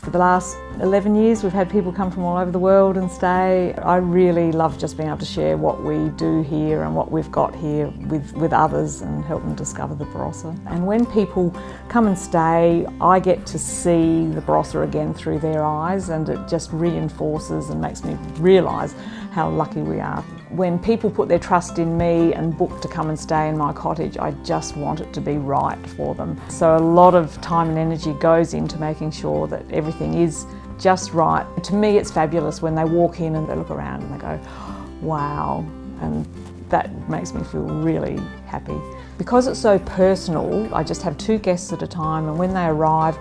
For the last 11 years we've had people come from all over the world and stay. I really love just being able to share what we do here and what we've got here with others and help them discover the Barossa. And when people come and stay, I get to see the Barossa again through their eyes, and it just reinforces and makes me realise how lucky we are. When people put their trust in me and book to come and stay in my cottage, I just want it to be right for them. So a lot of time and energy goes into making sure that everything is just right. To me it's fabulous when they walk in and they look around and they go, wow, and that makes me feel really happy. Because it's so personal, I just have 2 guests at a time, and when they arrive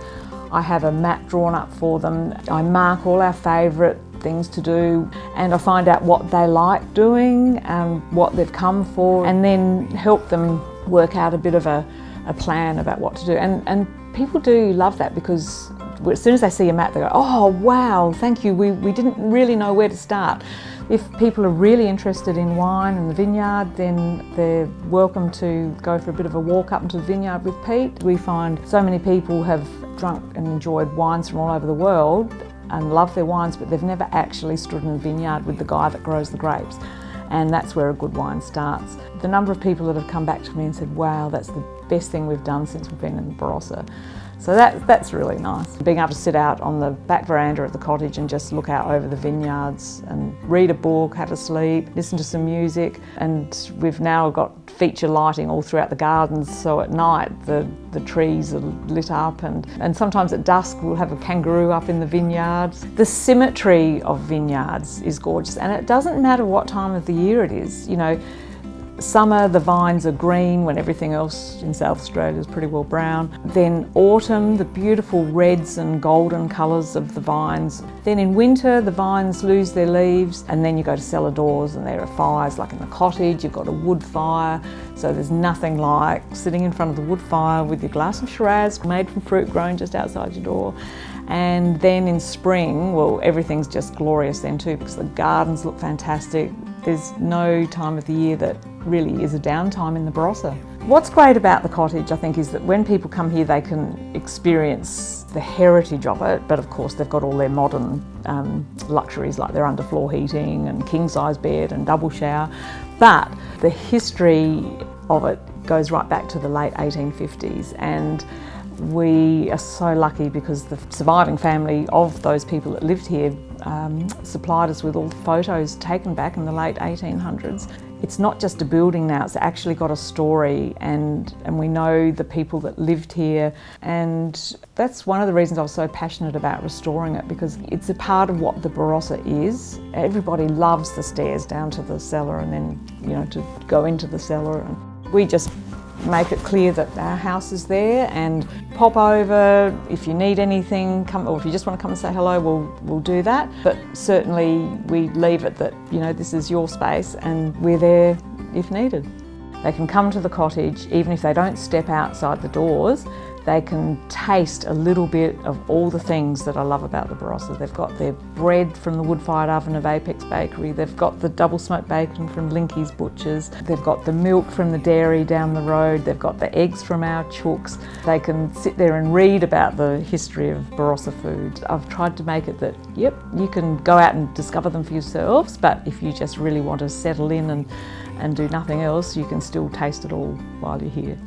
I have a map drawn up for them. I mark all our favourite things to do, and I find out what they like doing and what they've come for, and then help them work out a bit of a plan about what to do. And people do love that, because as soon as they see a map they go, oh wow, thank you, we didn't really know where to start. If people are really interested in wine and the vineyard, then they're welcome to go for a bit of a walk up into the vineyard with Pete. We find so many people have drunk and enjoyed wines from all over the world and love their wines, but they've never actually stood in a vineyard with the guy that grows the grapes. And that's where a good wine starts. The number of people that have come back to me and said, wow, that's the best thing we've done since we've been in the Barossa. So that's really nice. Being able to sit out on the back veranda of the cottage and just look out over the vineyards and read a book, have a sleep, listen to some music. And we've now got feature lighting all throughout the gardens, so at night the trees are lit up, and sometimes at dusk we'll have a kangaroo up in the vineyards. The symmetry of vineyards is gorgeous, and it doesn't matter what time of the year it is. You know, summer the vines are green when everything else in South Australia is pretty well brown. Then autumn, the beautiful reds and golden colours of the vines. Then in winter the vines lose their leaves, and then you go to cellar doors and there are fires. Like in the cottage you've got a wood fire, so there's nothing like sitting in front of the wood fire with your glass of Shiraz made from fruit grown just outside your door. And then in spring, well, everything's just glorious then too, because the gardens look fantastic. There's no time of the year that really is a downtime in the Barossa. What's great about the cottage, I think, is that when people come here they can experience the heritage of it, but of course they've got all their modern luxuries like their underfloor heating and king-size bed and double shower. But the history of it goes right back to the late 1850s, and we are so lucky because the surviving family of those people that lived here supplied us with all the photos taken back in the late 1800s. It's not just a building now, it's actually got a story, and we know the people that lived here, and that's one of the reasons I was so passionate about restoring it, because it's a part of what the Barossa is. Everybody loves the stairs down to the cellar and then, you know, to go into the cellar. And we just make it clear that our house is there, and pop over if you need anything, come, or if you just want to come and say hello, we'll do that. But certainly we leave it that, you know, this is your space and we're there if needed. They can come to the cottage, even if they don't step outside the doors, they can taste a little bit of all the things that I love about the Barossa. They've got their bread from the wood-fired oven of Apex Bakery, they've got the double smoked bacon from Linky's Butchers, they've got the milk from the dairy down the road, they've got the eggs from our chooks. They can sit there and read about the history of Barossa food. I've tried to make it that, yep, you can go out and discover them for yourselves, but if you just really want to settle in and do nothing else, you can still taste it all while you're here.